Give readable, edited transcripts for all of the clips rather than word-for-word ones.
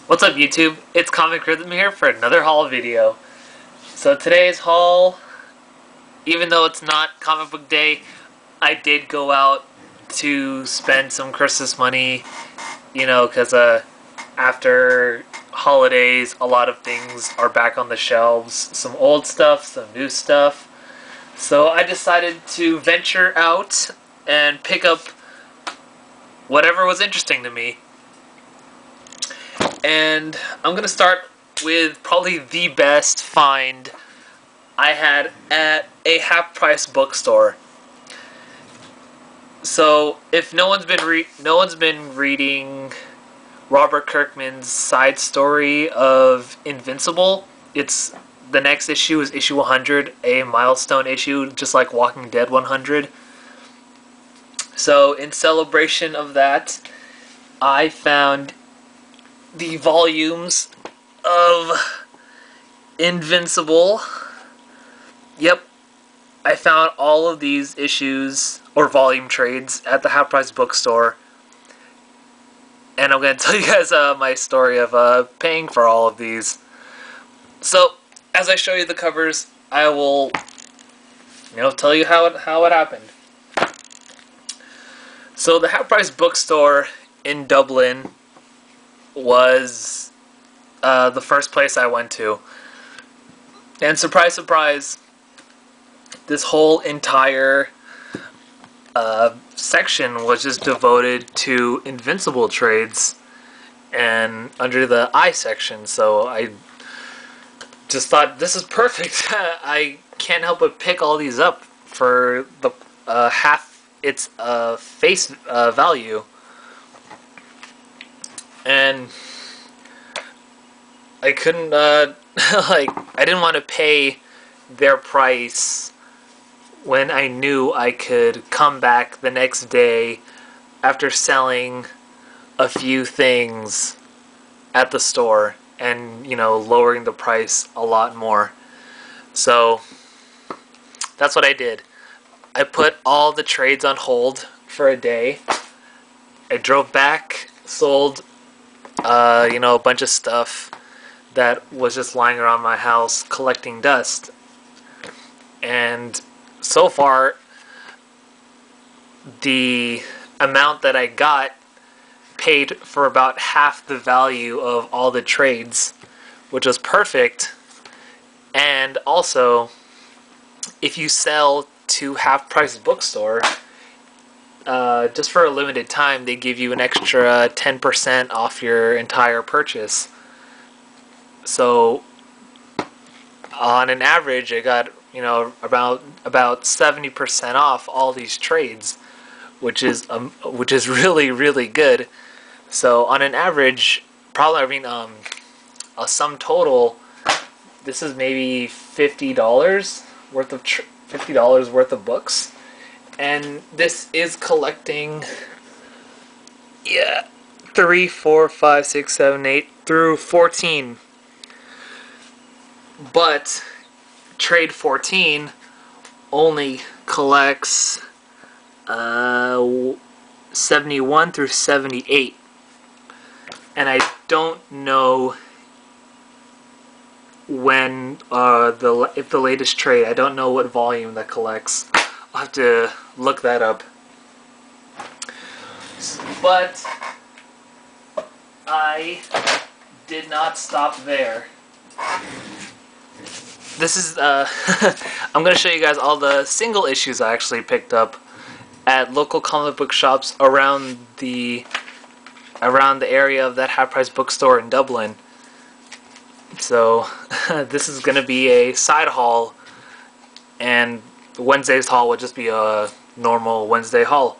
What's up YouTube? It's Comic Rhythm here for another haul video. So today's haul, even though it's not comic book day, I did go out to spend some Christmas money, because after holidays, a lot of things are back on the shelves. Some old stuff, some new stuff. So I decided to venture out and pick up whatever was interesting to me. And I'm going to start with probably the best find I had at a half-price bookstore. So, if no one's been reading Robert Kirkman's side story of Invincible, it's the next issue is issue 100, a milestone issue, just like Walking Dead 100. So, in celebration of that, I found the volumes of Invincible. Yep, I found all of these issues or volume trades at the half price bookstore, and I'm going to tell you guys my story of paying for all of these. So, as I show you the covers, I will tell you how it happened. So, the half price bookstore in Dublin was the first place I went to. And surprise, surprise, this whole entire section was just devoted to Invincible trades and under the I section. So I just thought, this is perfect. I can't help but pick all these up for the half its face value. And I couldn't, I didn't want to pay their price when I knew I could come back the next day after selling a few things at the store and, lowering the price a lot more. So, that's what I did. I put all the trades on hold for a day. I drove back, sold a bunch of stuff that was just lying around my house collecting dust. And so far, the amount that I got paid for about half the value of all the trades, which was perfect. And also, if you sell to Half Price Bookstore, just for a limited time, they give you an extra 10% off your entire purchase. So, on an average, I got about 70% off all these trades, which is really, really good. So, on an average, a sum total, this is maybe $50 worth of $50 worth of books. And this is collecting, 3, 4, 5, 6, 7, 8 through 14. But trade 14 only collects 71 through 78. And I don't know when if the latest trade, I don't know what volume that collects. I'll have to look that up. But I did not stop there. This is I'm going to show you guys all the single issues I actually picked up at local comic book shops around the area of that half price bookstore in Dublin. So this is going to be a side haul, and Wednesday's haul would just be a normal Wednesday haul.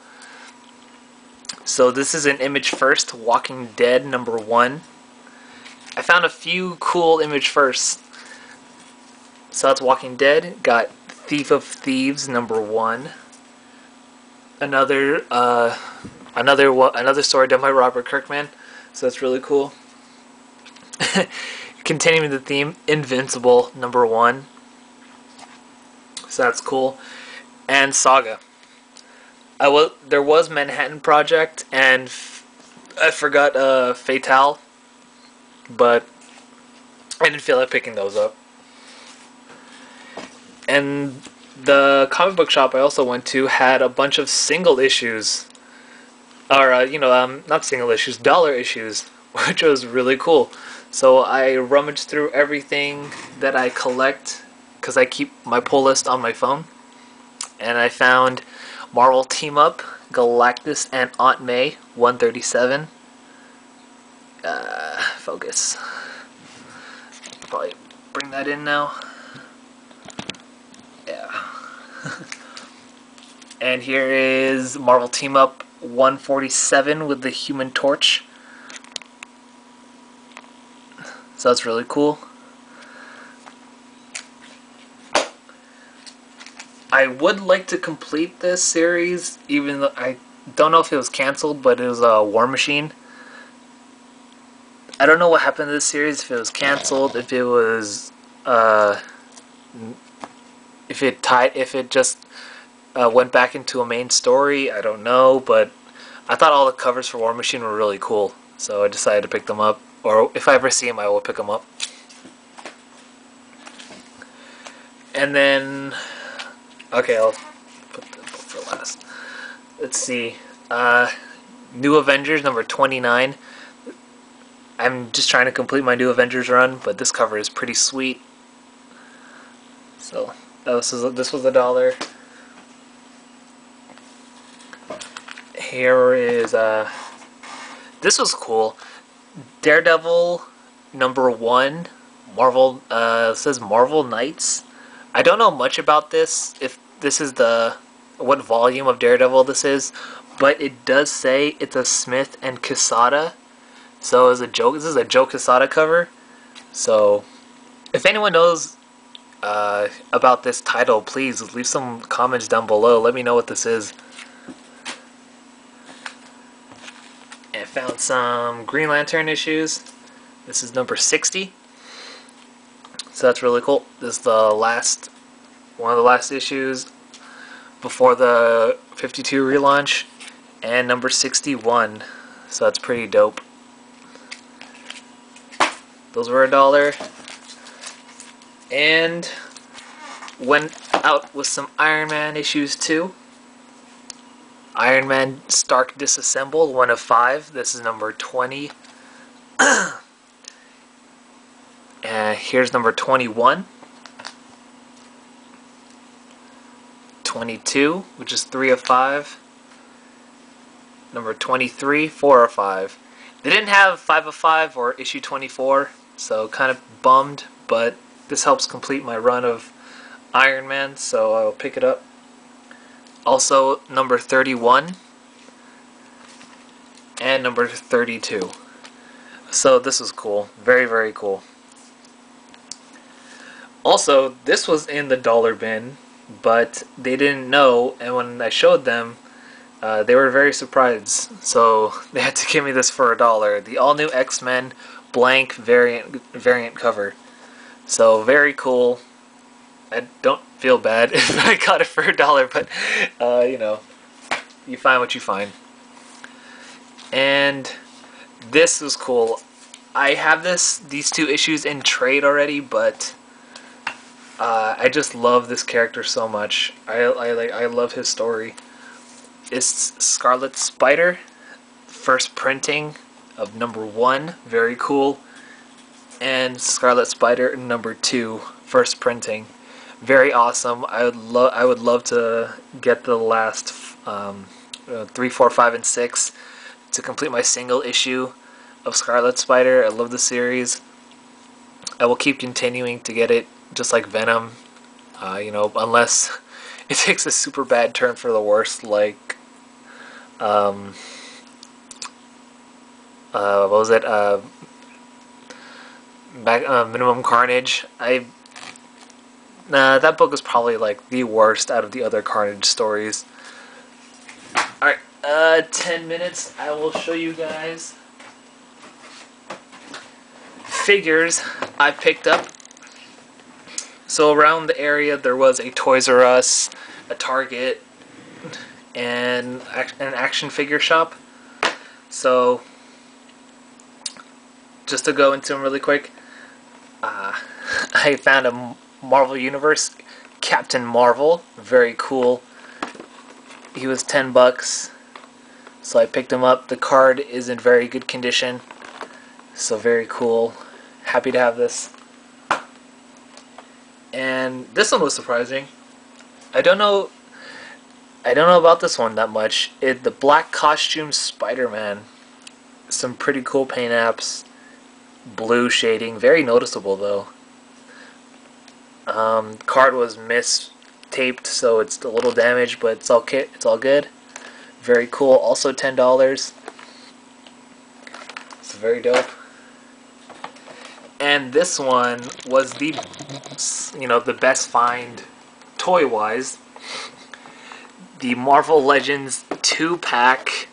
So this is an Image First Walking Dead number 1. I found a few cool Image Firsts. So that's Walking Dead. Got Thief of Thieves number 1. Another story done by Robert Kirkman. So that's really cool. Continuing the theme, Invincible number 1. So that's cool. And Saga. There was Manhattan Project and I forgot Fatale. but I didn't feel like picking those up. And the comic book shop I also went to had a bunch of single issues, or not single issues, dollar issues, which was really cool. So I rummaged through everything that I collect because I keep my pull list on my phone, and I found Marvel Team Up, Galactus and Aunt May 137. Focus. Probably bring that in now. Yeah. And here is Marvel Team Up 147 with the Human Torch. So that's really cool. I would like to complete this series, even though I don't know if it was canceled, but it was War Machine. I don't know what happened to this series, if it was canceled, if it was, if it just went back into a main story, I don't know, but I thought all the covers for War Machine were really cool, so I decided to pick them up, or if I ever see them, I will pick them up. And then, okay, I'll put the book for last. Let's see, New Avengers number 29. I'm just trying to complete my New Avengers run, but this cover is pretty sweet. So this was $1. Here is this was cool. Daredevil number 1. Marvel says Marvel Knights. I don't know much about this. If this is what volume of Daredevil this is, but it does say it's a Smith and Quesada. So as a joke, this is a Joe Quesada cover. So if anyone knows about this title, please leave some comments down below. Let me know what this is. And I found some Green Lantern issues. This is number 60. So that's really cool. This is one of the last issues before the 52 relaunch, and number 61. So that's pretty dope. Those were $1. And went out with some Iron Man issues too. Iron Man Stark Disassembled, 1 of 5. This is number 20. Here's number 21. 22, which is 3 of 5. Number 23, 4 of 5. They didn't have 5 of 5 or issue 24, so kind of bummed, but this helps complete my run of Iron Man, so I'll pick it up. Also, number 31 and number 32. So this was cool. Very, very cool. Also, this was in the dollar bin, but they didn't know, and when I showed them, they were very surprised. So they had to give me this for $1. The all-new X-Men blank variant cover. So very cool. I don't feel bad if I got it for $1, but you find what you find. And this was cool. I have these 2 issues in trade already, but I just love this character so much. I love his story. It's Scarlet Spider, first printing of number 1, very cool, and Scarlet Spider number 2, first printing, very awesome. I would love to get the last 3, 4, 5, and 6 to complete my single issue of Scarlet Spider. I love the series. I will keep continuing to get it, just like Venom, unless it takes a super bad turn for the worst, like what was it? Minimum Carnage. That book is probably like the worst out of the other Carnage stories. Alright, 10 minutes. I will show you guys figures I picked up. So around the area there was a Toys R Us, a Target, and an action figure shop. So just to go into them really quick, I found a Marvel Universe Captain Marvel. Very cool. He was $10, so I picked him up. The card is in very good condition, so very cool. Happy to have this. And this one was surprising. I don't know about this one that much. The black costume Spider-Man. Some pretty cool paint apps. Blue shading, very noticeable though. Card was mis-taped, so it's a little damaged, but it's all good. Very cool. Also $10. It's very dope. And this one was the best find toy-wise. The Marvel Legends 2-pack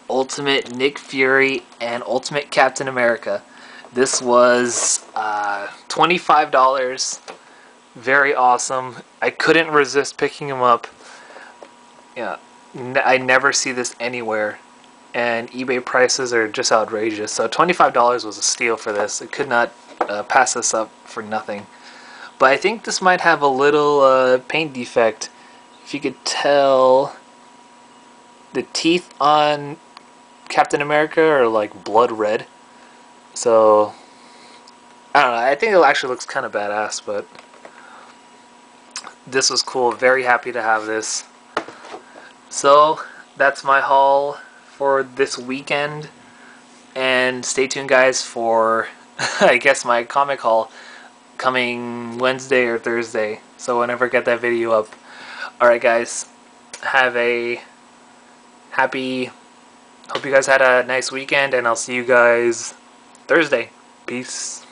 Ultimate Nick Fury and Ultimate Captain America. This was $25. Very awesome. I couldn't resist picking him up. Yeah, I never see this anywhere, and eBay prices are just outrageous. So $25 was a steal for this. I could not pass this up for nothing. But I think this might have a little paint defect. If you could tell, the teeth on Captain America are like blood red. So I don't know. I think it actually looks kind of badass, but this was cool. Very happy to have this. So that's my haul for this weekend, and stay tuned, guys, for I guess my comic haul coming Wednesday or Thursday. So whenever I get that video up. Alright, guys, have a happy, hope you guys had a nice weekend, and I'll see you guys Thursday. Peace.